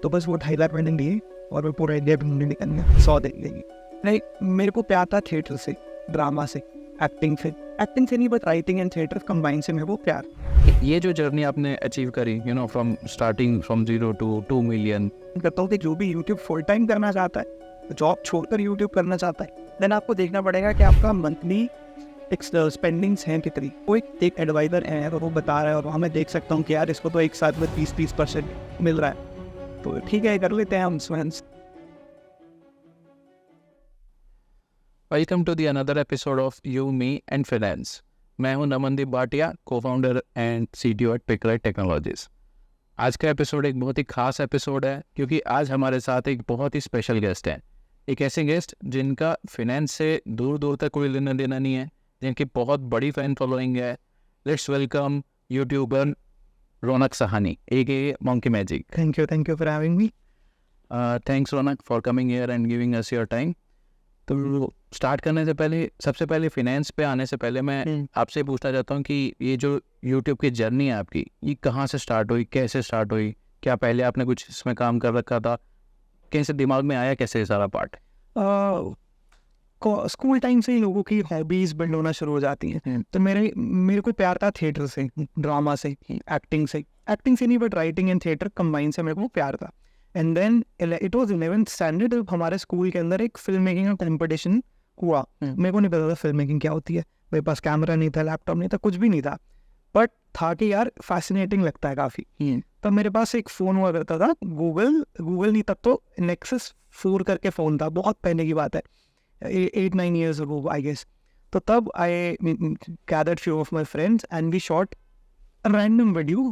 तो बस वो 2.5 लाख मैंने लिए और मैं पूरा इंडिया घूमने निकल गया 100 दिन के लिए। लाइक मेरे को प्यार था थिएटर से, ड्रामा से, एक्टिंग से नहीं, but writing and theatre combine से मेरे को प्यार। ये जो जर्नी आपने अचीव करी, from starting from 0 to 2 million, करता हूँ कि जो भी यूट्यूब फुल टाइम करना चाहता है, जॉब छोड़कर यूट्यूब करना चाहता है, देन आपको देखना पड़ेगा कि आपका मंथली स्पेंडिंग्स हैं कितनी। वो एक एडवाइज़र है और वो बता रहा है और वहाँ मैं देख सकता हूँ कि यार इसको तो एक साथ में 30% मिल रहा है, तो ठीक है कर लेते हैं हम स्वयं। Welcome to the another episode of you me and finance. मैं हूं Namandeep Bhatia, cofounder and CTO at Pickright technologies. आज का एपिसोड एक बहुत ही खास एपिसोड है क्योंकि आज हमारे साथ एक बहुत ही स्पेशल गेस्ट है। एक ऐसे गेस्ट जिनका फाइनेंस से दूर दूर तक कोई लेना देना नहीं है, जिनकी बहुत बड़ी फैन फॉलोइंग है। Let's welcome YouTuber Raunak Sahni aka Monkey Magic। Thank you for having me. Thanks Raunak for coming here and giving us your time. तो स्टार्ट करने से पहले, सबसे पहले फाइनेंस पे आने से पहले मैं आपसे पूछना चाहता हूँ कि ये जो यूट्यूब की जर्नी है आपकी, ये कहाँ से स्टार्ट हुई, कैसे स्टार्ट हुई? क्या पहले आपने कुछ इसमें काम कर रखा था? कैसे दिमाग में आया, कैसे ये सारा पार्ट? स्कूल टाइम से ही लोगों की हॉबीज़ बिल्ड होना शुरू हो जाती हैं। तो मेरे को प्यार था थिएटर से, ड्रामा से, एक्टिंग से नहीं, but writing and theatre combine से मेरे को प्यार था। And then it was 11th standard, हमारे स्कूल के अंदर एक फिल्म मेकिंग का कंपटीशन हुआ। मेरे को नहीं पता था फिल्म मेकिंग क्या होती है, मेरे पास कैमरा नहीं था, लैपटॉप नहीं था, कुछ भी नहीं था, बट था कि यार फैसिनेटिंग लगता है काफ़ी। तब मेरे पास एक फ़ोन हुआ करता था, गूगल नहीं, तब तो Nexus 4 करके फ़ोन था, बहुत पहले की बात है, 8-9 years ago I guess। तो तब I gathered few of my friends and we shot a random video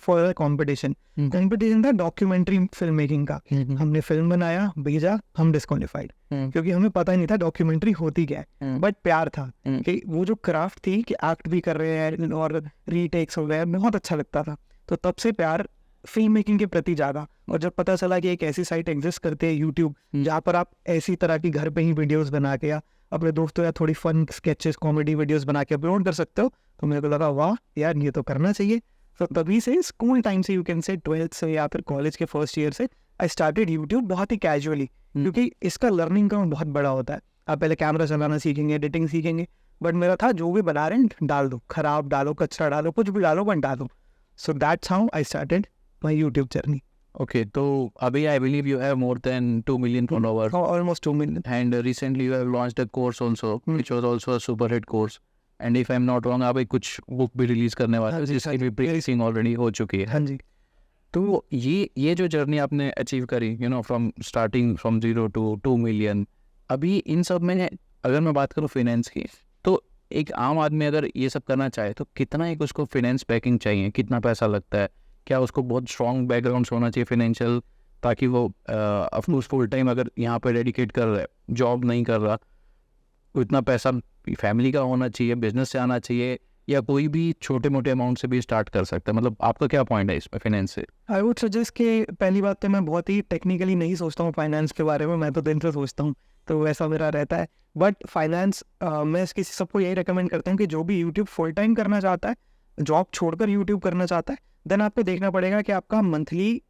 for a competition। Competition था डॉक्यूमेंट्री फिल्म मेकिंग का। हमने फिल्म बनाया, भेजा, हम डिस्क्वालीफाइड क्योंकि हमें पता ही नहीं था डॉक्यूमेंट्री होती क्या है, बट प्यार था कि वो जो क्राफ्ट थी कि एक्ट भी कर रहे हैं और रीटेक्स हो गए, बहुत अच्छा लगता था। तो तब से प्यार फिल्म मेकिंग के प्रति जागा। और जब पता चला कि एक ऐसी साइट एग्जिस्ट करती है यूट्यूब, जहाँ पर आप ऐसी तरह की घर पे ही वीडियोस बना के या अपने दोस्तों या थोड़ी फन स्केचेस, कॉमेडी वीडियोस बना के अपलोड कर सकते हो, तो मेरे को लगा वाह यार ये तो करना चाहिए। तो तभी से स्कूल टाइम से, यू कैन से 12th से या फिर कॉलेज के फर्स्ट ईयर से आई स्टार्टेड यूट्यूब, बहुत ही कैजुअली, क्योंकि इसका लर्निंग का बहुत बड़ा होता है। आप पहले कैमरा चलाना सीखेंगे, एडिटिंग सीखेंगे, बट मेरा था जो भी बना रहे हैं डाल दो, खराब डालो, कचरा डालो, कुछ भी डालो, बट डालो। So that's how I started my YouTube journey. Okay, तो अभी I believe you have more than 2 million followers, almost 2 million, and recently you have launched a course also, which was also a super hit course, and if I'm not wrong आप एक कुछ book भी release करने वाले हैं जिसकी भी pricing already हो चुकी है। हाँ जी। तो ये जो जर्नी आपने अचीव करी, from starting from 0 to 2 million, अभी इन सब में अगर मैं बात करूँ फाइनेंस की, तो एक आम आदमी अगर ये सब करना चाहे तो कितना एक उसको फाइनेंस बैकिंग चाहिए, कितना पैसा लगता है? क्या उसको बहुत स्ट्रॉन्ग बैकग्राउंड होना चाहिए फाइनेंशियल, ताकि वो ऑफकोर्स फुल टाइम अगर यहाँ पे डेडिकेट कर रहा है, जॉब नहीं कर रहा, उतना पैसा फैमिली का होना चाहिए, बिजनेस से आना चाहिए, या कोई भी छोटे मोटे अमाउंट से भी स्टार्ट कर सकता है? मतलब आपका क्या पॉइंट है इसमें फाइनेंस से? आई वुड सजेस्ट कि पहली बात तो मैं बहुत ही टेक्निकली नहीं सोचता हूँ फाइनेंस के बारे में, मैं तो दिन से सोचता हूँ, तो वैसा मेरा रहता है। बट फाइनेंस मैं इसकी सबको यही रिकमेंड करता हूँ कि जो भी यूट्यूब फुल टाइम करना चाहता है, जॉब छोड़कर यूट्यूब करना चाहता है, देन आपको देखना पड़ेगा कि आपका मंथली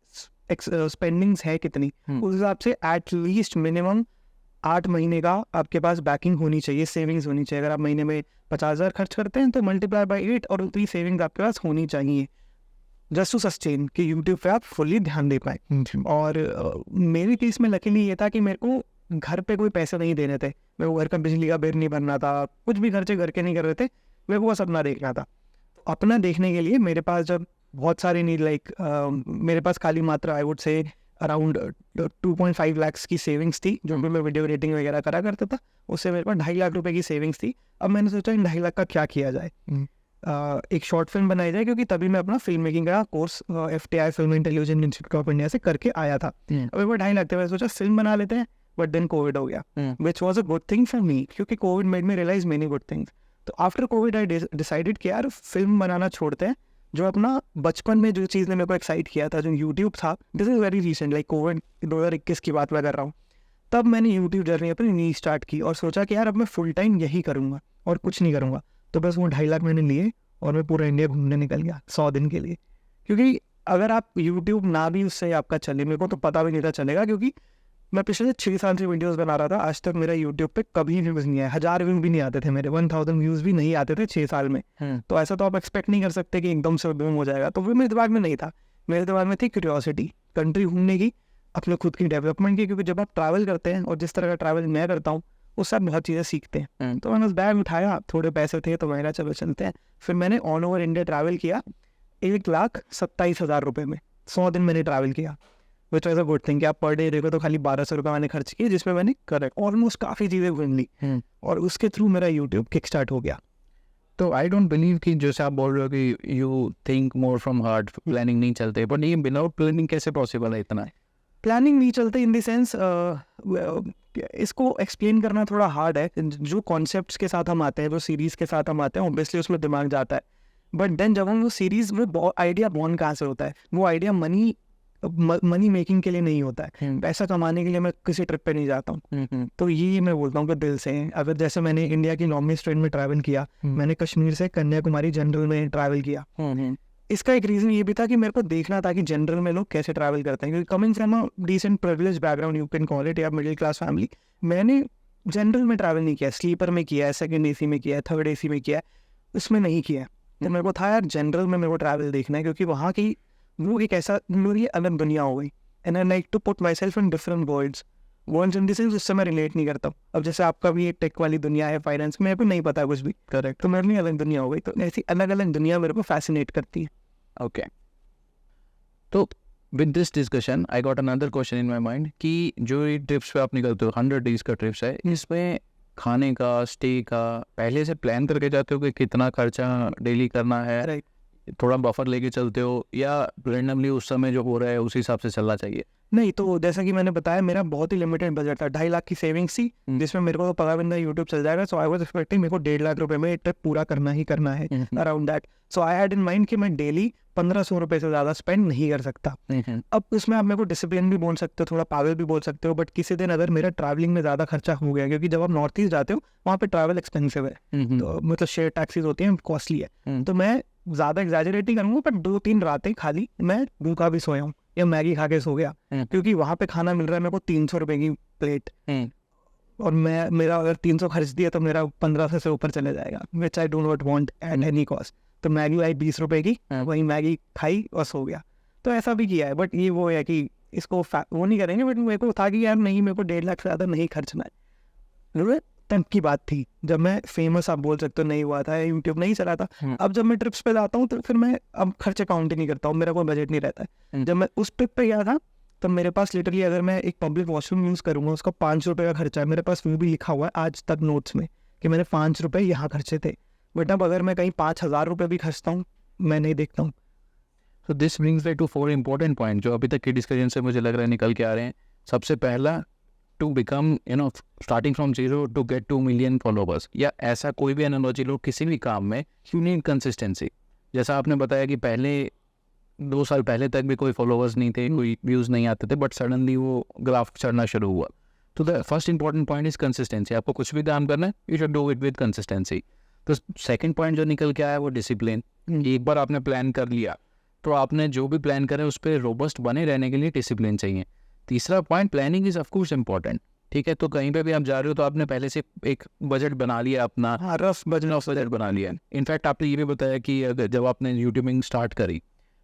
स्पेंडिंग्स है कितनी। उस हिसाब से एट लीस्ट मिनिमम 8 महीने का आपके पास बैकिंग होनी चाहिए, सेविंग्स होनी चाहिए। अगर आप महीने में 50,000 खर्च करते हैं तो मल्टीप्लाई बाई 8 और उतनी सेविंग्स आपके पास होनी चाहिए, जस्ट टू सस्टेन कि यूट्यूब पे आप फुली ध्यान दे पाए। और मेरी केस में लकीली ये था कि मेरे को घर पे कोई पैसे नहीं देने थे, मेरे को घर का बिजली का बिल नहीं भरना था, कुछ भी खर्चे घर के नहीं कर रहे थे, मेरे को बस अपना देखना था। तो अपना देखने के लिए मेरे पास जब बहुत सारे नहीं, लाइक मेरे पास खाली मात्र I would say around 2.5 lakh की सेविंग्स थी, जो भी मैं वीडियो एडिटिंग वगैरह करा करता था, उससे मेरे पास 2.5 लाख रुपए की सेविंग्स थी। अब मैंने सोचा इन 2.5 लाख का क्या किया जाए, एक शॉर्ट फिल्म बनाई जाए, क्योंकि तभी मैं अपना फिल्म मेकिंग का course FTI film intelligence institute of India से करके आया था। अब एक बार 2.5 लाख थे, मैंने सोचा फिल्म बना लेते हैं, बट देन कोविड हो गया, which was a good thing for me, क्योंकि covid made me realise many good things. तो आफ्टर कोविड आई डिसाइडेड कि यार फिल्म बनाना छोड़ते हैं, जो अपना बचपन में जो चीज़ ने मेरे को एक्साइट किया था, जो यूट्यूब था, this is very recent, like Covid 2021 की बात मैं कर रहा हूँ, तब मैंने यूट्यूब जर्नी अपनी नी स्टार्ट की और सोचा कि यार अब मैं फुल टाइम यही करूँगा और कुछ नहीं करूँगा। तो बस वो 2.5 लाख मैंने लिए और मैं पूरा इंडिया घूमने निकल गया 100 दिन के लिए, क्योंकि अगर आप यूट्यूब ना भी उससे आपका चले, मेरे को तो पता भी नहीं था चलेगा, क्योंकि मैं पिछले 6 साल से वीडियोस बना रहा था, आज तक मेरा यूट्यूब पे कभी व्यूज़ नहीं आया, 1000 व्यू भी नहीं आते थे मेरे, 1000 व्यूज़ भी नहीं आते थे 6 साल में। तो ऐसा तो आप एक्सपेक्ट नहीं कर सकते कि एकदम से बूम हो जाएगा। तो वो मेरे दिमाग में नहीं था, मेरे दिमाग में थी क्यूरियोसिटी, कंट्री घूमने की, अपने खुद की डेवलपमेंट की, क्योंकि जब आप ट्रैवल करते हैं और जिस तरह का ट्रैवल मैं करता हूँ उससे आप बहुत चीज़ें सीखते हैं। तो मैंने उस बैग उठाया, थोड़े पैसे थे तो मैंने चलो चलते हैं। फिर मैंने ऑल ओवर इंडिया ट्रैवल किया 1,27,000 रुपये में, 100 दिन मैंने ट्रैवल किया। विच वॉज अ गुड थिंग कि आप पर डे देखो तो खाली 1200 रुपये मैंने खर्च किए, जिसमें मैंने करेक्ट ऑलमोस्ट काफ़ी चीज़ें घूम ली, और उसके थ्रू मेरा यूट्यूब किक स्टार्ट हो गया। तो आई डोंट बिलीव कि जैसे आप बोल रहे हो कि you think more from heart, planning नहीं चलते, बट ये विदाउट प्लानिंग कैसे पॉसिबल है इतना? प्लानिंग नहीं चलते इन द सेंस, इसको एक्सप्लेन करना थोड़ा हार्ड है। जो कॉन्सेप्ट्स के साथ हम आते हैं, जो सीरीज़ के साथ हम आते हैं, ऑब्वियसली उसमें दिमाग जाता है, बट देन जब हम वो सीरीज़ में आइडिया बॉर्न कहाँ से होता है, वो आइडिया मनी मेकिंग के लिए नहीं होता है, पैसा कमाने के लिए मैं किसी ट्रिप पे नहीं जाता हूँ। तो ये मैं बोलता हूँ कि दिल से है। अगर जैसे मैंने इंडिया की लॉन्गेस्ट ट्रेन में ट्रैवल किया, मैंने कश्मीर से कन्याकुमारी जनरल में ट्रैवल किया। इसका एक रीज़न ये भी था कि मेरे को देखना था कि जनरल में लोग कैसे ट्रैवल करते हैं, क्योंकि coming from a decent privilege background, you can call it, या मिडिल क्लास फैमिली, मैंने जनरल में ट्रैवल नहीं किया, स्लीपर में किया है, सेकंड एसी में किया है, थर्ड एसी में किया है, उसमें नहीं किया है। तो मेरे को था यार जनरल में मेरे को ट्रैवल देखना है, क्योंकि वहाँ की वो एक ऐसा मेरी अलग दुनिया हो गई, and I like to put myself in different worlds in this, जिससे मैं रिलेट नहीं करता हूँ। अब जैसे आपका भी एक टेक वाली दुनिया है, फाइनेंस में, मेरे को नहीं पता कुछ भी, करेक्ट, तो मेरे लिए अलग दुनिया हो गई। तो ऐसी अलग अलग दुनिया मेरे को फैसिनेट करती है। ओके, तो with this discussion I got another question in my mind कि जो ये ट्रिप्स पे आप निकलते हो, 100 डेज का ट्रिप्स है, इसमें खाने का, स्टे का पहले से प्लान करके जाते हो कि कितना खर्चा डेली करना है, राइट, थोड़ा बफर लेके चलते हो, या रैंडमली उस समय जो हो रहा है उस हिसाब से चलना चाहिए? नहीं, तो जैसा कि मैंने बताया, मेरा बहुत ही लिमिटेड बजट था, 2.5 लाख की सेविंग्स थी, जिसमें मेरे को पता बंदा यूट्यूब चल जाएगा। सो आई वाज एक्सपेक्टिंग मेरे को 1.5 लाख रुपए में ट्रिप पूरा करना ही करना है, around that. So I had in mind कि मैं डेली 1500 रुपये से ज़्यादा स्पेंड नहीं कर सकता। अब उसमें आप मेरे को डिसिप्लिन भी बोल सकते हो, थोड़ा पागल भी बोल सकते हो, बट किसी दिन अगर मेरा ट्रैवलिंग में ज़्यादा खर्चा हो गया, क्योंकि जब आप नॉर्थ ईस्ट जाते हो वहाँ पे ट्रैवल एक्सपेंसिव है, तो मतलब शेयर टैक्सीज होती हैं, कॉस्टली है, तो मैं ज़्यादा एग्जैजरेट ही करूँगा, पर 2-3 रातें खाली मैं भूखा भी सोया हूँ या मैगी खा के सो गया, क्योंकि वहाँ पे खाना मिल रहा है मेरे को 300 रुपये की प्लेट, और मेरा अगर 300 खर्च दिया तो मेरा 1500 से ऊपर चले जाएगा, which I do not want at any cost. तो मैगी आई 20 रुपये की, वही मैगी खाई और सो गया। तो ऐसा भी किया है, बट ये वो है कि इसको वो नहीं करेंगे, बट मेरे को था कि यार नहीं, मेरे को 1.5 लाख से ज़्यादा नहीं खर्चना है। तब की बात थी जब मैं फेमस, आप बोल सकते हो, नहीं हुआ था, यूट्यूब नहीं चला था। अब जब मैं ट्रिप्स पे जाता हूँ तो फिर मैं अब खर्चे काउंट ही नहीं करता हूँ, मेरा कोई बजट नहीं रहता है। जब मैं उस ट्रिप पे गया था तब मेरे पास लिटरली, अगर मैं एक पब्लिक वॉशरूम यूज़ करूँगा उसका 5 रुपये का खर्चा है, मेरे पास वो भी लिखा हुआ है आज तक नोट्स में कि मैंने 5 रुपये यहाँ खर्चे थे। बट अब अगर मैं कहीं 5,000 रुपये भी खर्चता हूँ, मैं नहीं देखता हूँ। तो this brings me to 4 important point जो अभी तक की डिस्कशन से मुझे लग रहा है निकल के आ रहे हैं। सबसे पहला, to become starting from 0 to get 2 million followers, या ऐसा कोई भी एनालॉजी लो किसी भी काम में, यू नीड कंसिस्टेंसी। जैसा आपने बताया कि पहले 2 साल पहले तक भी कोई फॉलोवर्स नहीं थे, कोई व्यूज़ नहीं आते थे, बट सडनली वो ग्राफ चढ़ना शुरू हुआ। तो the first important point is consistency. आपको कुछ भी काम करना है, you should do it with consistency. तो सेकंड पॉइंट जो निकल के आया वो डिसिप्लिन। एक बार आपने प्लान कर लिया तो आपने जो भी प्लान करे उस पर रोबस्ट बने रहने के लिए डिसिप्लिन चाहिए। तीसरा point, planning is of course important, ठीक है। तो कहीं पे भी आप जा रहे हो तो आपने पहले से एक बजट बना लिया अपना, रफ बजट बना लिया। इनफैक्ट आपने ये भी बताया कि अगर जब आपने यूट्यूबिंग स्टार्ट करी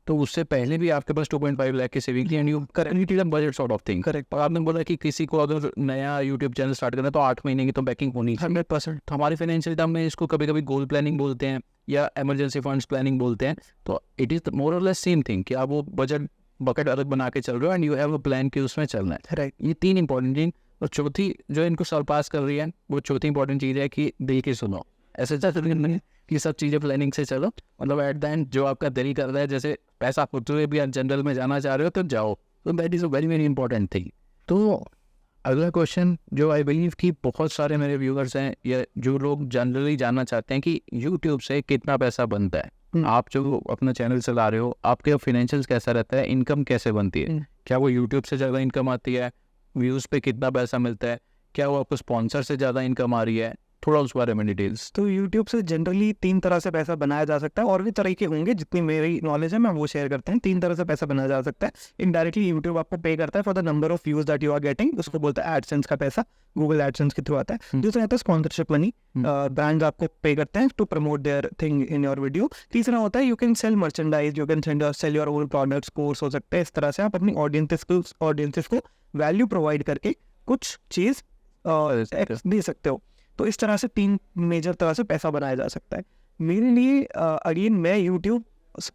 तो उससे पहले भी आपके पास 2.5 लाख की सेविंग थी, and you correctly budget sort of thing. Correct. और आपने बोला कि किसी को अगर नया यूट्यूब चैनल स्टार्ट करना है तो 8 महीने की तो बैकिंग होनी चाहिए। 100%। तो हमारे फाइनेंशियल टर्म में इसको कभी कभी गोल प्लानिंग बोलते हैं या इमरजेंसी फंड्स प्लानिंग बोलते हैं। तो इट इज़ मोर और लेस सेम थिंग कि आप वो बजट बकेट अलग बना के चल रहे हो and you have a plan कि उसमें चलना है। राइट। ये 3 इंपॉर्टेंट थिंग। और चौथी जो इनको सरपास कर रही है वो चौथी इंपॉर्टेंट चीज़ है कि दिल की सुनो। ऐसे नहीं कि सब चीज़ें प्लानिंग से चलो, मतलब एट द एंड जो आपका दिल कर रहा है, जैसे पैसा होते हुए भी आप जनरल में जाना चाह रहे हो तो जाओ। तो that is a very very important thing. तो अगला क्वेश्चन जो आई बिलीव कि बहुत सारे मेरे व्यूअर्स हैं या जो लोग जनरली जानना चाहते हैं कि यूट्यूब से कितना पैसा बनता है। आप जो अपना चैनल चला रहे हो, आपके फाइनेंशियल्स कैसा रहता है, इनकम कैसे बनती है, क्या वो यूट्यूब से ज़्यादा इनकम आती है, व्यूज़ पे कितना पैसा मिलता है, क्या वो आपको स्पॉन्सर से ज़्यादा इनकम आ रही है, थोड़ा उस बारे में डिटेल्स। तो यूट्यूब से जनरली 3 तरह से पैसा बनाया जा सकता है, और भी तरीके होंगे, जितनी मेरी नॉलेज है मैं वो शेयर करते हैं। 3 तरह से पैसा बनाया जा सकता है। इनडायरेक्टली यूट्यूब आपको पे करता है for the number of views that you are getting, उसको बोलता है एडसेंस का पैसा, गूगल एडसेंस के थ्रू आता है। दूसरा आता है स्पॉन्सरशिप मनी, ब्रांड्स आपको पे करते हैं to promote their thing in your video. तीसरा होता है you can sell merchandise, you can sell your own products, course हो सकते हैं। इस तरह से आप अपनी ऑडियंसेस को वैल्यू प्रोवाइड करके कुछ चीज़ दे सकते हो। तो इस तरह से 3 मेजर तरह से पैसा बनाया जा सकता है। मेरे लिए अगेन मैं यूट्यूब,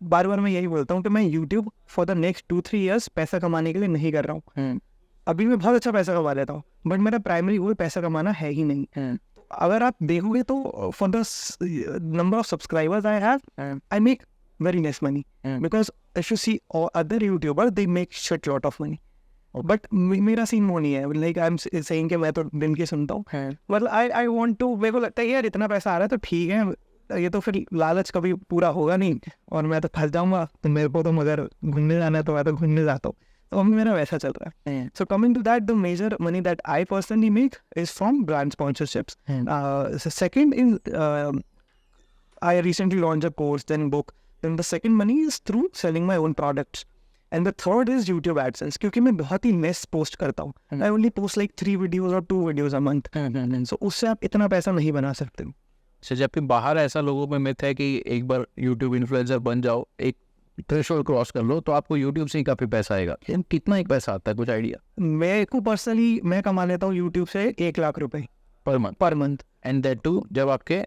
बार बार मैं यही बोलता हूँ कि मैं YouTube for the next 2-3 years पैसा कमाने के लिए नहीं कर रहा हूँ। अभी मैं बहुत अच्छा पैसा कमा लेता हूँ, बट मेरा प्राइमरी गोल पैसा कमाना है ही नहीं। तो अगर आप देखोगे तो for the number of subscribers I have, I make very less money, because if you see other YouTuber they make shit lot of money. But मेरा सीन वो नहीं है, लाइक आई एम सेइंग कि मैं तो दिन के सुनता हूँ, मतलब आई वांट टू, मेरे को लगता है यार इतना पैसा आ रहा है तो ठीक है, ये तो फिर लालच कभी पूरा होगा नहीं और मैं तो फंस जाऊंगा। तो मेरे को तो मगर घूमने जाना है तो मैं तो घूमने जाता हूँ, तो अभी मेरा वैसा चल रहा है। So coming to that, the major money that I personally make is from brand sponsorships. Second is I recently launched a course, then book. Then the second money is through selling my own products. And the third is YouTube AdSense, क्योंकि मैं बहुत ही less post करता हूँ। I only post like 3 videos or 2 videos a month. So उससे आप इतना पैसा नहीं बना सकते हो। अच्छा, जबकि बाहर ऐसा लोगों में मिथ है कि एक बार यूट्यूब इन्फ्लुएंसर बन जाओ, एक थ्रेशोल्ड क्रॉस कर लो तो आपको यूट्यूब से ही काफ़ी पैसा आएगा। कितना एक पैसा आता है, कुछ आइडिया? मेरे को पर्सनली मैं कमा लेता हूँ यूट्यूब से 1 लाख रुपए per month. And that to जब आपके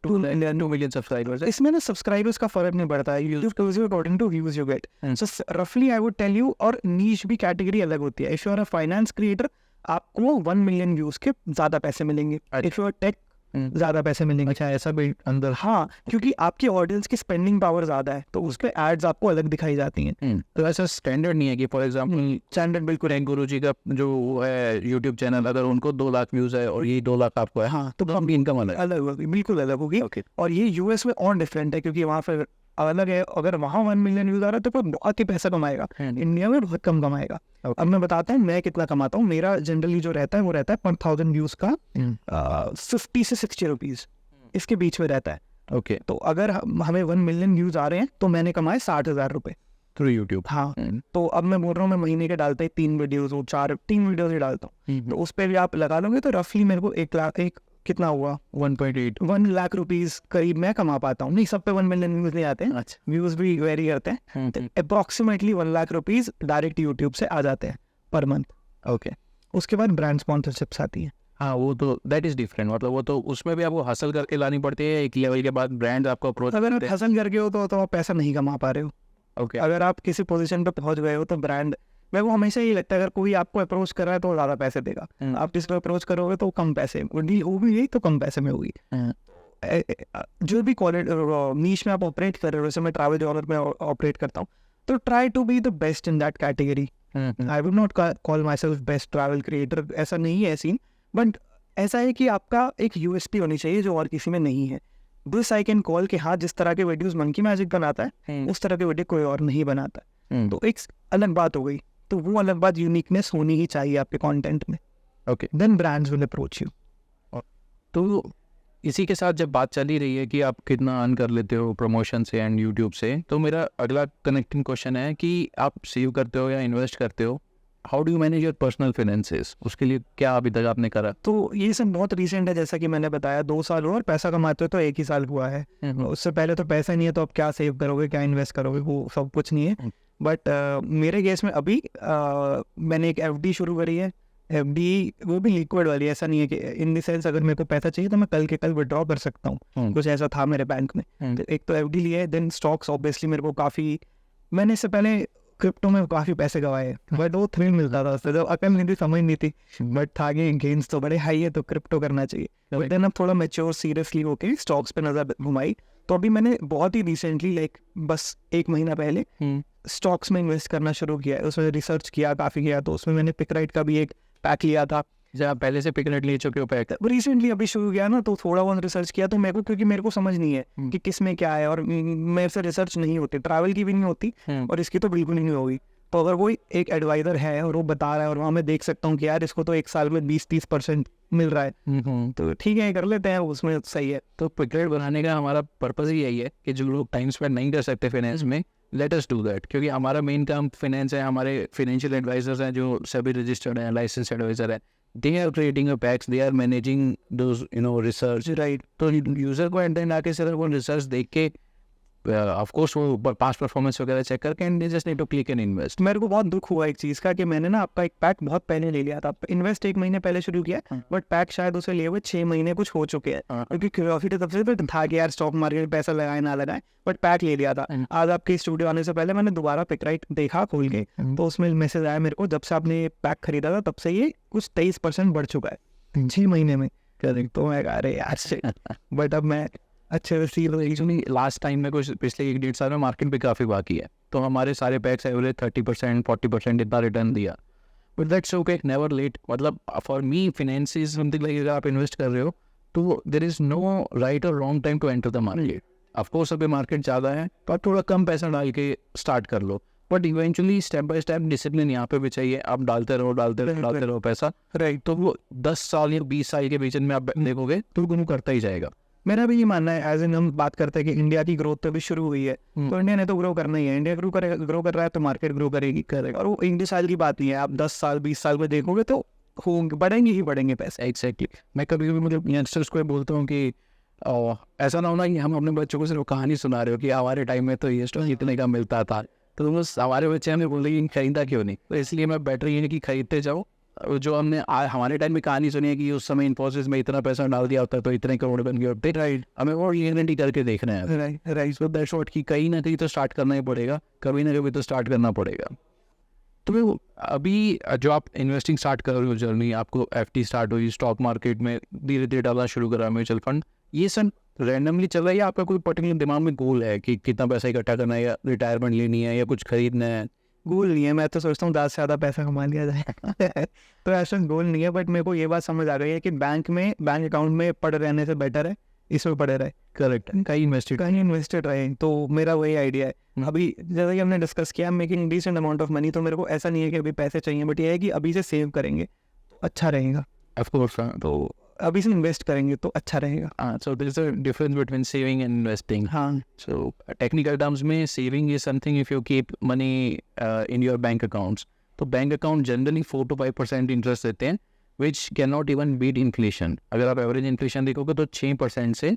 2 मिलियन सब्सक्राइबर्स है। इसमें ना सब्सक्राइबर्स का फर्क नहीं पड़ता है, YouTube according to views you get. So रफली आई वुड टेल यू, और नीश भी कैटेगरी अलग होती है। If you are a finance creator आपको 1 मिलियन व्यूज के ज्यादा पैसे मिलेंगे। इफ यू आर टेक ज्यादा पैसे मिलेंगे। अच्छा, ऐसा भी अंदर? हाँ, क्योंकि आपकी ऑडियंस की स्पेंडिंग पावर ज्यादा है, तो उस पे एड्स आपको अलग दिखाई जाती हैं। तो ऐसा स्टैंडर्ड नहीं है कि फॉर एग्जांपल स्टैंडर्ड बिल्कुल रैंक गुरुजी का जो है यूट्यूब चैनल, अगर उनको 2 लाख व्यूज है और ये 2 लाख आपको है, हाँ, तो कम की इनकम अलग होगी, बिल्कुल अलग होगी। Okay. और ये यूएस में और डिफरेंट है, क्योंकि वहाँ पर अलग है। अगर वहाँ 1 मिलियन व्यूज आ रहा है तो कोई बहुत ही पैसा कमाएगा, इंडिया में बहुत कम कमाएगा। अब मैं बताता हूँ मैं कितना कमाता हूँ। मेरा जनरली जो रहता है वो रहता है पर 1000 व्यूज का 50 से 60 रुपीज, इसके बीच में रहता है। ओके, तो अगर हमें 1 मिलियन व्यूज आ रहे हैं तो मैंने कमाए 60,000 रुपए थ्रू यूट्यूब। हाँ, तो अब मैं बोल रहा हूँ मैं महीने के डालता ही 3 वीडियोज हो, 3 वीडियोज ही डालता हूँ, तो उस पर भी आप लगा लोगे तो रफली मेरे को 1 लाख, कितना हुआ 1 लाख रुपीज करीब मैं कमा पाता हूँ। नहीं, सब पे 1 मिलियन व्यूज नहीं आते हैं। अच्छा, व्यूज भी वेरी करते हैं। Approximately 1 lakh rupees direct YouTube से आ जाते हैं पर मंथ। ओके, उसके बाद ब्रांड स्पॉन्सरशिप्स आती है। हाँ, वो तो दैट इज डिफरेंट, मतलब वो तो उसमें भी आपको हासिल करके लानी पड़ती है। एक लेवल के बाद ब्रांड आपको अप्रोच, अगर आप हासिल करके हो तो आप पैसा नहीं कमा पा रहे हो। ओके, अगर आप किसी पोजीशन पे पहुंच गए हो तो ब्रांड, मेरे को हमेशा यही लगता है अगर कोई आपको अप्रोच कर रहा है तो ज़्यादा पैसे देगा, आप किसी को अप्रोच करोगे तो कम पैसे, डील हो भी गई तो कम पैसे में होगी। जो भी क्वालिटी नीश में आप ऑपरेट कर रहे हो, जैसे मैं ट्रैवल जॉनर में ऑपरेट करता हूँ, तो try to be the best in that category. I would not call myself best travel creator, ऐसा नहीं है सीन, बट ऐसा है कि आपका एक यूएसपी होनी चाहिए जो और किसी में नहीं है। दिस आई कैन कॉल कि हाँ, जिस तरह के वीडियोस मंकी मैजिक बनाता है उस तरह के वीडियो कोई और नहीं बनाता। तो एक अलग बात हो गई, तो वो अलग बात यूनिकनेस होनी ही चाहिए आपके कंटेंट में। Okay, then brands will approach you. तो इसी के साथ जब बात चल ही रही है कि आप कितना अर्न कर लेते हो प्रमोशन से एंड यूट्यूब से, तो मेरा अगला कनेक्टिंग क्वेश्चन है कि आप सेव करते हो या इन्वेस्ट करते हो, how do you manage your personal finances, उसके लिए क्या अभी तक आपने करा? तो ये सब बहुत रिसेंट है, जैसा कि मैंने बताया 2 साल हुआ, और पैसा कमाते हो तो 1 ही साल हुआ है। उससे पहले तो पैसा नहीं है तो आप क्या सेव करोगे, क्या इन्वेस्ट करोगे, वो सब कुछ नहीं है। बट मेरे केस में अभी मैंने एक FD शुरू करी है। FD वो भी लिक्विड वाली, ऐसा नहीं है कि इन द सेंस अगर मेरे को पैसा चाहिए तो मैं कल के कल विड्रॉ कर सकता हूँ, कुछ ऐसा था मेरे बैंक में। तो एक तो FD लिया है, देन स्टॉक्स ऑब्वियसली मेरे को काफ़ी, मैंने इससे पहले क्रिप्टो में काफ़ी पैसे गवाए, बट वो थ्रिल मिलता था उससे, जब अकल नहीं थी, समझ नहीं थी, बट था कि गेन्स तो बड़े हाई है तो क्रिप्टो करना चाहिए। बट देन अब थोड़ा मैच्योर सीरियसली होके स्टॉक्स पे नज़र घुमाई, तो अभी मैंने बहुत ही रिसेंटली लाइक बस 1 महीना पहले स्टॉक्स में इन्वेस्ट करना शुरू किया है। उसमें रिसर्च किया, काफ़ी किया, तो उसमें मैंने पिकराइट का भी एक पैक लिया था। जब आप पहले से पिकनेट ले चुके हो पैक? रिसेंटली अभी शुरू किया ना, तो थोड़ा बहुत रिसर्च किया, तो मेरे को, क्योंकि मेरे को समझ नहीं है कि किस में क्या है, और मेरे से रिसर्च नहीं होती, ट्रैवल की भी नहीं होती और इसकी तो बिल्कुल ही नहीं होगी। तो अगर कोई एक एडवाइज़र है और वो बता रहा है और वहाँ मैं देख सकता हूँ कि यार इसको तो एक साल में 20-30% मिल रहा है, तो ठीक है कर लेते हैं, उसमें सही है। तो पिगलेट बनाने का हमारा पर्पज़ ही यही है कि जो लोग टाइम स्पेंड नहीं कर सकते फाइनेंस में, लेट अस डू दैट, क्योंकि हमारा मेन काम फाइनेंस है। हमारे फाइनेंशियल एडवाइजर्स हैं जो सभी रजिस्टर्ड हैं, लाइसेंस एडवाइजर है, they are creating a packs, they are managing those research, right. तो यूज़र को एंड आके सिर्फ वो रिसर्च देख के ऑफ कोर्स वो पास्ट परफॉर्मेंस वगैरह चेक करके and they just need to click and invest. मेरे को बहुत दुख हुआ एक चीज़ का कि मैंने ना आपका एक पैक बहुत पहले ले लिया था, इन्वेस्ट 1 महीने पहले शुरू किया, बट पैक शायद उसे लिए हुए 6 महीने कुछ हो चुके हैं, क्योंकि क्यूरियोसिटी तब से तो था कि यार स्टॉक मार्केट में पैसा लगाए ना लगाए, बट पैक ले लिया था। आज आपके स्टूडियो आने से पहले मैंने दोबारा पिकराइट देखा खोल के, तो उसमें मैसेज आया मेरे को, जब से आपने ये पैक खरीदा था तब से ये कुछ 23% बढ़ चुका है 6 महीने में। तो मैं कह रहे यार से, बट अब मैं अच्छे से सील हो एक्चुअली लास्ट टाइम में कुछ पिछले 1-1.5 साल में मार्केट भी काफ़ी बाकी है, तो हमारे सारे पैक्स एवरेज 30% 40% इतना रिटर्न दिया, but that's okay, never late. मतलब for me finance is something like, अगर आप इन्वेस्ट कर रहे हो तो देयर इज़ नो राइट और wrong time to enter the market. Of course अभी मार्केट ज़्यादा है तो आप थोड़ा कम पैसा डाल के स्टार्ट कर लो, but eventually step by step discipline यहाँ पे भी चाहिए। आप डालते रहो पैसा, राइट, तो वो 10 साल या 20 साल के बीच में आप देखोगे तो वो करता ही जाएगा। मेरा भी ये मानना है, एज इन हम बात करते हैं कि इंडिया की ग्रोथ तो अभी शुरू हुई है, तो इंडिया ने तो ग्रो करना ही है, इंडिया ग्रो कर रहा है तो मार्केट ग्रो करेगी। और वो 1-2 साल की बात नहीं है, आप 10 साल 20 साल में देखोगे तो होंगे, बढ़ेंगे ही बढ़ेंगे पैसे। एग्जैक्टली। मैं कभी कभी मतलब यंगस्टर्स को बोलता हूँ कि ऐसा ना होना कि हम अपने बच्चों को सिर्फ कहानी सुना रहे हो कि हमारे टाइम में तो ये स्टॉक इतने का मिलता था, तो बस हमारे बच्चे हमें बोलेंगे खरीदा क्यों नहीं। तो इसलिए मैं बेटर ये है कि खरीदते जाओ। जो हमने हमारे टाइम में कहानी सुनी है कि उस समय इन्फोसिस में इतना पैसा डाल दिया होता है तो इतने करोड़ बन गए होते, राइट, हमें और रियलिटी करके देखना है। राइट। सो दैट्स व्हाट, कि कहीं ना कहीं तो स्टार्ट करना ही पड़ेगा, कभी ना कभी तो स्टार्ट करना पड़ेगा। तो अभी जो आप इन्वेस्टिंग स्टार्ट कर रहे हो जर्नी, आपको एफडी स्टार्ट हुई, स्टॉक मार्केट में धीरे धीरे डालना शुरू करा, म्यूचुअल फंड, ये सब रैंडमली चल रहा है या आपका कोई पर्टिकुलर दिमाग में गोल है कि कितना पैसा इकट्ठा करना है, या रिटायरमेंट लेनी है, या कुछ खरीदना है? गोल नहीं है, मैं तो सोचता हूँ ज़्यादा से ज़्यादा पैसा कमा लिया जाए तो ऐसा गोल नहीं है, बट मेरे को ये बात समझ आ गई है कि बैंक अकाउंट में पड़े रहने से बेटर है इसमें पड़े रहे। करेक्ट, कहीं इन्वेस्टेड रहे, तो मेरा वही आइडिया है। अभी जैसा कि हमने डिस्कस किया, making decent amount of money, तो मेरे को ऐसा नहीं है कि अभी पैसे चाहिए, बट ये है कि अभी से सेव करेंगे तो अच्छा रहेगा। ऑफ कोर्स, तो अभी से इन्वेस्ट करेंगे तो अच्छा रहेगा। So there is a difference between saving and investing. हाँ, सो टेक्निकल टर्म्स में saving is something if you keep money in your bank accounts, तो bank account generally 4 to 5% interest देते हैं, which can not even beat inflation. अगर आप average inflation देखोगे तो 6% से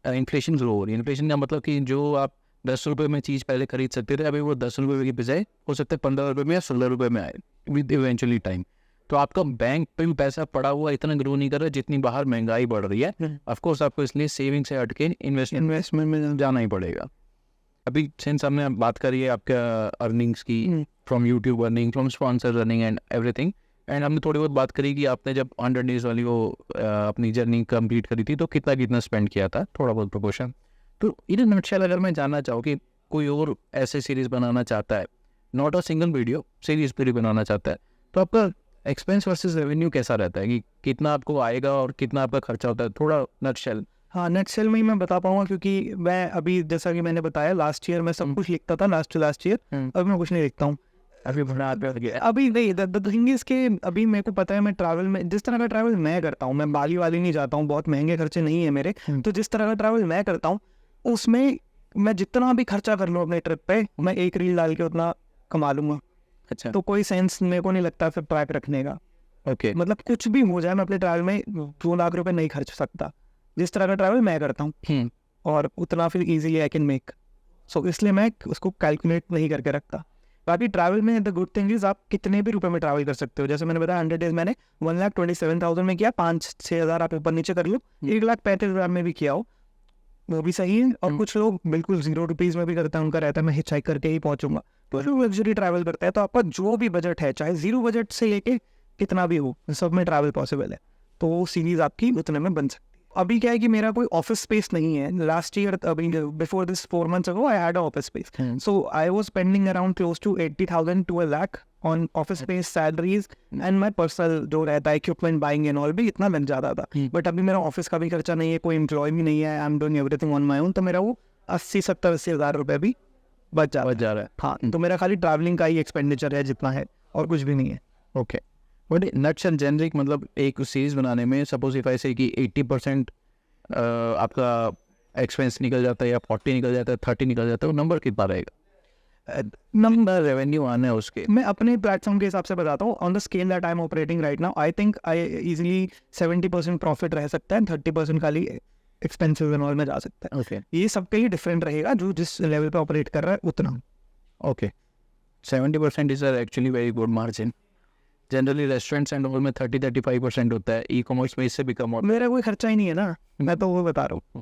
इन्फ्लेशन ग्रो हो रही है। इन्फ्लेशन का मतलब कि जो आप 10 रुपये में चीज़ पहले खरीद सकते थे, अभी वो 10 रुपये की बजाय हो सकता है 15 रुपये में या 16 रुपये में आए विद इवेंचुअली टाइम। तो आपका बैंक पे भी पैसा पड़ा हुआ इतना ग्रो नहीं कर रहा जितनी बाहर महंगाई बढ़ रही है। ऑफ कोर्स आपको इसलिए सेविंग से हट के इन्वेस्टमेंट में जाना ही पड़ेगा। अभी सिंस हमने बात करी है आपका अर्निंग्स की, from YouTube earning, from sponsor earning and everything, and हमने थोड़ी बहुत बात करी कि आपने जब 100 डेज वाली वो अपनी जर्नी कंप्लीट करी थी तो कितना स्पेंड किया था, थोड़ा बहुत प्रोपोर्शन। तो इन नटशेल अगर मैं जानना चाहूँ कि कोई और ऐसे सीरीज़ बनाना चाहता है, not a single video series पर ही बनाना चाहता है, तो आपका एक्सपेंस वर्सेस रेवेन्यू कैसा रहता है, कि कितना आपको आएगा और कितना आपका खर्चा होता है, थोड़ा नटशेल? हाँ, नटशेल में ही मैं बता पाऊंगा, क्योंकि मैं अभी जैसा कि मैंने बताया लास्ट ईयर मैं सब कुछ लिखता था, लास्ट ईयर अभी मैं कुछ नहीं लिखता हूँ। अभी बना गया अभी नहीं, द थिंग इज के अभी मेरे को पता है मैं ट्रैवल में जिस तरह का ट्रैवल मैं करता हूँ, मैं बाली वाली नहीं जाता हूँ, बहुत महंगे खर्चे नहीं है मेरे, तो जिस तरह का ट्रैवल मैं करता हूँ उसमें मैं जितना भी खर्चा कर लूँ अपने ट्रिप पे, मैं एक रील डाल के उतना कमा लूँगा। अच्छा, तो कोई सेंस मेरे को नहीं लगता फिर ट्रैक रखने का। ओके, मतलब कुछ भी हो जाए मैं अपने ट्रैवल में 2 लाख रुपए नहीं खर्च सकता, जिस तरह का ट्रैवल मैं करता हूँ, और उतना फिर इजीली आई कैन मेक। सो इसलिए मैं उसको कैलकुलेट नहीं करके रखता। बाकी ट्रैवल में द गुड थिंग इज आप कितने भी रुपए में ट्रैवल कर सकते हो। जैसे मैंने बताया 100 डेज मैंने 1,27,000 में किया, 5-6 हज़ार आप ऊपर नीचे कर लो, 1,35,000 में भी किया हो, वो भी सही है। और कुछ लोग बिल्कुल 0 रुपीज़ में भी करते हैं, उनका रहता है मैं हिचहाइक करके ही पहुंचूंगा। तो लोग लग्जरी ट्रैवल करते हैं, तो आपका जो भी बजट है, चाहे 0 बजट से लेके कितना भी हो, सब में ट्रैवल पॉसिबल है, तो वो सीरीज आपकी उतने में बन सकती है। अभी क्या है कि मेरा कोई ऑफिस स्पेस नहीं है। लास्ट ईयर अभी before this 4 months ago I had an office space, so I was spending around close to 80,000 to a lakh on office space, salaries and my personal जो रहता है equipment buying and all भी इतना लग जाता था। But अभी मेरा ऑफिस का भी खर्चा नहीं है, कोई एम्प्लॉय भी नहीं है, I am doing everything on my own, तो मेरा वो 80-70 हज़ार रुपये भी बच जाता बच है। जा रहा है। हाँ, तो मेरा खाली ट्रैवलिंग का ही एक्सपेंडिचर है जितना है, और कुछ भी नहीं है। Okay, but nuts and generic मतलब एक सीरीज बनाने में सपोज इफ आई से कि 80% आपका एक्सपेंस निकल जाता है या 40 निकल जाता है, 30 निकल जाता है, वो नंबर कितना रहेगा? नंबर रेवेन्यू आना है उसके। मैं अपने प्लेटफॉर्म के हिसाब से बताता हूँ। On the scale that I am operating right now, I think I easily 70% profit रह सकता है, 30% खाली एक्सपेंसिव एंड ऑल में जा सकता है। ओके ये सबका ही डिफरेंट रहेगा, जो जिस लेवल पे ऑपरेट कर रहा है उतना। Okay, 70% is actually very good margin. Generally restaurants and all में 30-35% होता है, ई कॉमर्स में इससे भी कम होता मेरा कोई खर्चा ही नहीं है ना, मैं तो वो बता रहा हूँ। है।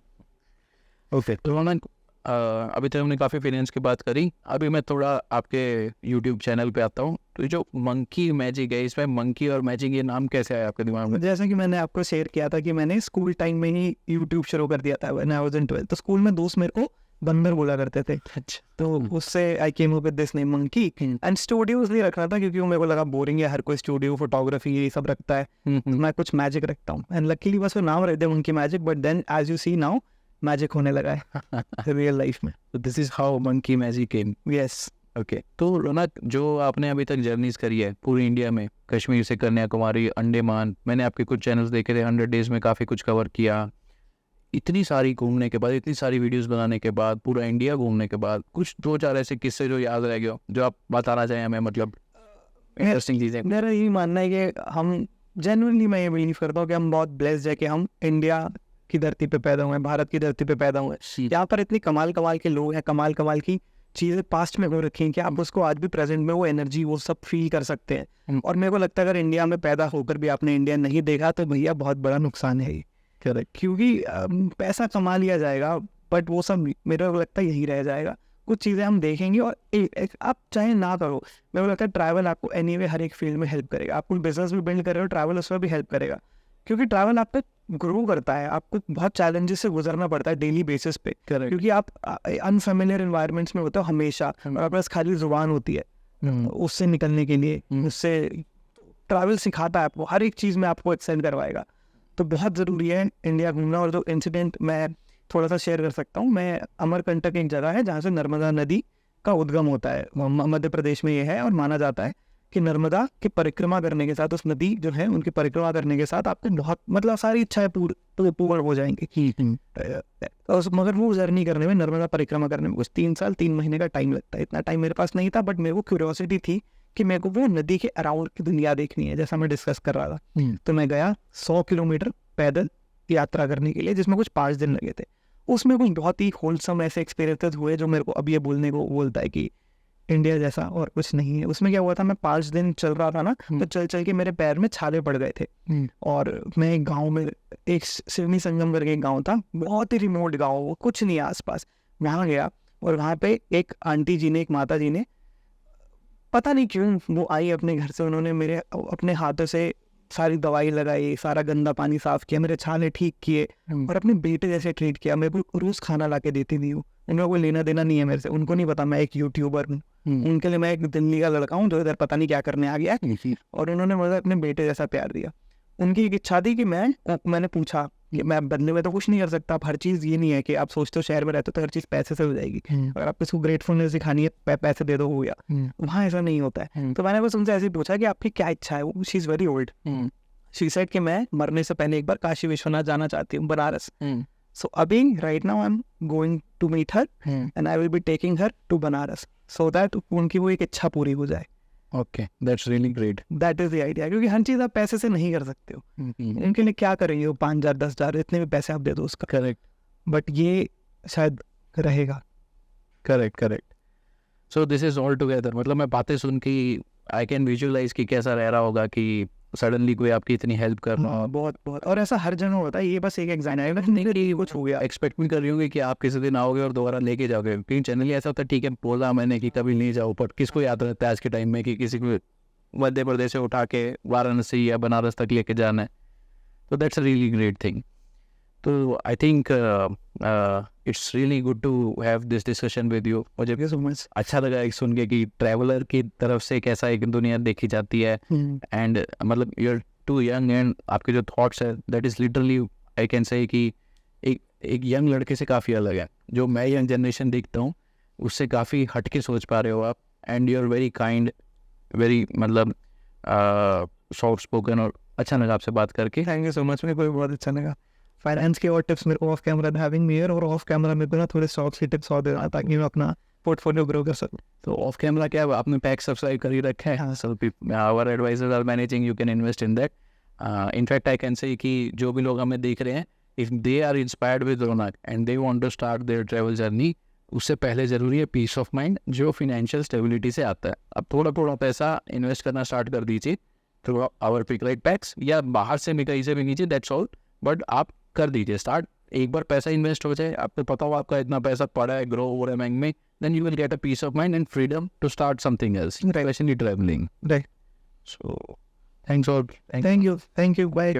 ओके, तो रोनक अभी तक हमने काफ़ी फाइनेंस की बात करी, अभी मैं थोड़ा आपके यूट्यूब चैनल पे आता हूँ। तो ये जो मंकी मैजिक है, इसमें मंकी और मैजिक ये नाम कैसे आया आपके दिमाग में? जैसा कि मैंने आपको शेयर किया था कि मैंने स्कूल टाइम में ही यूट्यूब शुरू कर दिया था when I was in 12th। तो स्कूल में दोस्त मेरे को बंदर बोला करते थे, अच्छा, तो उससे I came up with this name Monkey. And studio इसलिए रखना था क्योंकि वो मेरे को लगा बोरिंग है, हर कोई स्टूडियो फोटोग्राफी ये सब रखता है, तो मैं कुछ मैजिक रखता हूँ। एंड लकीली बस वो नाम रहते Monkey Magic, but then as you see now magic होने लगा है रियल लाइफ में। तो this is how Monkey Magic came. Yes. Okay, तो रौनक जो आपने अभी तक जर्नीज करी है पूरी इंडिया में, कश्मीर से कन्याकुमारी, अंडमान, मैंने आपके कुछ चैनल्स देखे थे, 100 डेज में काफ़ी कुछ कवर किया। इतनी सारी घूमने के बाद, इतनी सारी वीडियोस बनाने के बाद, पूरा इंडिया घूमने के बाद, कुछ 2-4 ऐसे किस्से जो याद रह गए हो, जो आप बताना चाहें हमें, मतलब इंटरेस्टिंग चीज़ें? मेरा यही मानना है कि हम जेन्युइनली, मैं ये बिलीव करता हूँ कि हम बहुत ब्लेस्ड है कि हम इंडिया की धरती पे पैदा हुए हैं, भारत की धरती पे पैदा हुए हैं। यहाँ पर इतनी कमाल कमाल के लोग हैं, कमाल कमाल की चीज़ें पास्ट में हो रखी हैं कि आप उसको आज भी प्रेजेंट में वो एनर्जी वो सब फील कर सकते हैं। और मेरे को लगता है अगर इंडिया में पैदा होकर भी आपने इंडिया नहीं देखा तो भैया बहुत बड़ा नुकसान है ये। करेक्ट। क्योंकि पैसा कमा लिया जाएगा बट वो सब मेरे को लगता है यही रह जाएगा। कुछ चीज़ें हम देखेंगे और आप चाहे ना करो, मेरे को लगता है ट्रैवल आपको एनीवे हर एक फील्ड में हेल्प करेगा। आप कोई बिजनेस भी बिल्ड कर रहे हो, ट्रैवल उसमें भी हेल्प करेगा, क्योंकि ट्रैवल आप पे ग्रो करता है। आपको बहुत चैलेंजेस से गुजरना पड़ता है डेली बेसिस पे, क्योंकि आप अनफेमिलियर एनवायरनमेंट्स में होते हो हमेशा, और आपके पास खाली जुबान होती है उससे निकलने के लिए। उससे ट्रैवल सिखाता है आपको, हर एक चीज़ में आपको एक्सेल करवाएगा। तो बहुत ज़रूरी है इंडिया घूमना। और जो इंसिडेंट मैं थोड़ा सा शेयर कर सकता हूँ, मैं अमरकंटक एक जगह है जहाँ से नर्मदा नदी का उद्गम होता है, मध्य प्रदेश में ये है। और माना जाता है कि नर्मदा की परिक्रमा करने के साथ, उस नदी जो है उनकी परिक्रमा करने के साथ आपको बहुत मतलब सारी इच्छाएं पूर्ण हो जाएंगी। तो मगर वो जर्नी करने में, नर्मदा परिक्रमा करने में कुछ 3 साल 3 महीने का टाइम लगता है। इतना टाइम मेरे पास नहीं था, बट मेरे को क्यूरियोसिटी थी कि मेरे को वो नदी के अराउंड की दुनिया देखनी है, जैसा मैं डिस्कस कर रहा था। तो मैं गया 100 किलोमीटर पैदल यात्रा करने के लिए, जिसमें कुछ 5 दिन लगे थे। उसमें कुछ बहुत ही होलसम ऐसे एक्सपीरियंसेस हुए जो मेरे को अब ये बोलने को बोलता है कि इंडिया जैसा और कुछ नहीं है। उसमें क्या हुआ था, मैं 5 दिन चल रहा था ना, तो चल चल के मेरे पैर में छाले पड़ गए थे। और मैं एक गाँव में, एक सिवनी संगम करके एक गाँव था, बहुत ही रिमोट गाँव, कुछ नहीं आसपास। वहाँ गया और वहाँ पे एक आंटी जी ने, एक माता जी ने, पता नहीं क्यों वो आई अपने घर से, उन्होंने मेरे अपने हाथों से सारी दवाई लगाई, सारा गंदा पानी साफ किया, मेरे छाले ठीक किए और अपने बेटे जैसे ट्रीट किया। मेरे को रोज खाना ला के देती थी वो। उनका कोई लेना देना नहीं है मेरे से, उनको नहीं पता मैं एक यूट्यूबर हूँ। उनके लिए मैं एक दिल्ली का लड़का हूँ जो इधर पता नहीं क्या करने आ गया है। और उन्होंने मुझे अपने बेटे जैसा प्यार दिया। उनकी एक इच्छा थी कि मैंने पूछा कि मैं बदले में तो कुछ नहीं कर सकता। आप हर चीज़, ये नहीं है कि आप सोचते हो शहर में रहते हो तो हर चीज़ पैसे से हो जाएगी, अगर आप इसको ग्रेटफुलनेस दिखानी है पैसे दे दो हो गया। वहाँ ऐसा नहीं होता है। तो मैंने बस उनसे ऐसे ही पूछा कि आपकी क्या इच्छा है। She is very old. She said कि मैं मरने से पहले एक बार काशी विश्वनाथ जाना चाहती हूँ, बनारस। सो अभी right now I am going to meet her and I will be taking her to Banaras, so that उनकी वो एक इच्छा पूरी हो जाए। Okay, that's really great. That is the idea, क्योंकि हर चीज़ आप पैसे से नहीं कर सकते हो। उनके लिए क्या करेंगे वो 5,000 10,000 इतने भी पैसे आप दे दो उसका। करेक्ट, बट ये शायद रहेगा। Correct. So this is all together, मतलब मैं बातें सुन के आई कैन विजुअलाइज कि कैसा रह रहा होगा कि सडनली कोई आपकी इतनी हेल्प कर रहा हो। बहुत। और ऐसा हर जगह होता है, ये बस एक एग्जाम्पल है, नहीं ये कुछ हो गया। एक्सपेक्ट भी कर रही होंगे कि आप किसी दिन आओगे और दोबारा लेके जाओगे, क्योंकि जनरली ऐसा होता है, ठीक है बोला मैंने कि कभी नहीं जाओ, बट किसको याद रहता है आज के टाइम में कि किसी को मध्य प्रदेश से उठा के वाराणसी या बनारस तक लेके जाना है। तो that's a really great thing. तो I think it's really good to have this discussion with you. मुझे सो मच अच्छा लगा एक सुन के कि ट्रैवलर की तरफ से कैसा एक दुनिया देखी जाती है। एंड मतलब you are too young and आपके जो थॉट्स है that is literally I can say कि एक यंग लड़के से काफ़ी अलग है। जो मैं यंग जनरेशन देखता हूँ उससे काफ़ी हट के सोच पा रहे हो आप, and you are very kind, very मतलब सॉफ्ट स्पोकन, और अच्छा लगा आपसे बात करके। थैंक यू सो मच, मेरे को भी बहुत अच्छा लगा। फाइनेंस के और टिप्स मेरे को of camera having me here, और ऑफ कैमरा मेरे को ना थोड़े स्टॉक्स की टिप्स और देना ताकि मैं अपना पोर्टफोलियो ग्रो कर सकूँ। तो ऑफ कैमरा क्या है, आपने पैक सब्सक्राइब कर ही रखा है, हाँ। So our advisors are managing, you can invest in that. In fact I can say कि जो भी लोग हमें देख रहे हैं, if they are inspired with Raunak and they want to start their travel journey, उससे पहले ज़रूरी है पीस ऑफ माइंड जो फिनेंशियल स्टेबिलिटी से आता है। अब थोड़ा थोड़ा पैसा इन्वेस्ट करना स्टार्ट कर दीजिए थ्रू आवर पिकलाइट पैक्स, या बाहर से भी कहीं से भी कीजिए, दैट्स ऑल, बट आप कर दीजिए स्टार्ट। एक बार पैसा इन्वेस्ट हो जाए, आपको पता हो आपका इतना पैसा पड़ा है, ग्रो हो रहा है बैंक में, then you will get a peace of mind and freedom to start something else, especially traveling. Right. So, thanks all. Thank you. Bye.